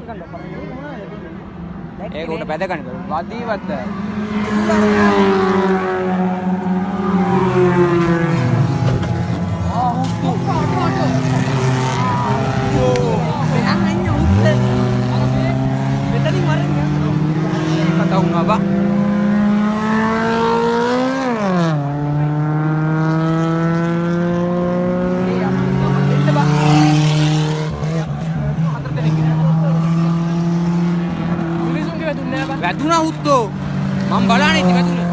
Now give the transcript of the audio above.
ඒක උඩ පැද ගන්න බෑ. වදීවත්. Kata unga ba? වැදුනා උත්තෝ මම බලන්නේ ඉතින් වැදුනේ